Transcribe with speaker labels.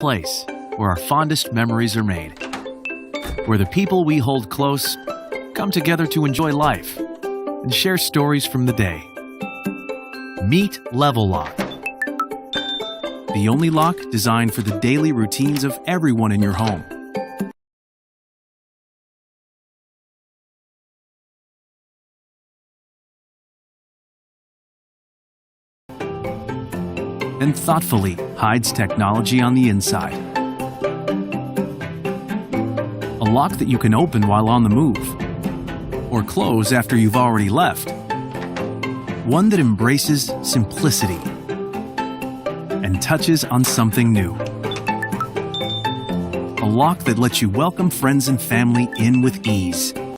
Speaker 1: place where our fondest memories are made, where the people we hold close come together to enjoy life and share stories from the day. Meet Level Lock, the only lock designed for the daily routines of everyone in your home. And thoughtfully hides technology on the inside. A lock that you can open while on the move, or close after you've already left. One that embraces simplicity and touches on something new. A lock that lets you welcome friends and family in with ease.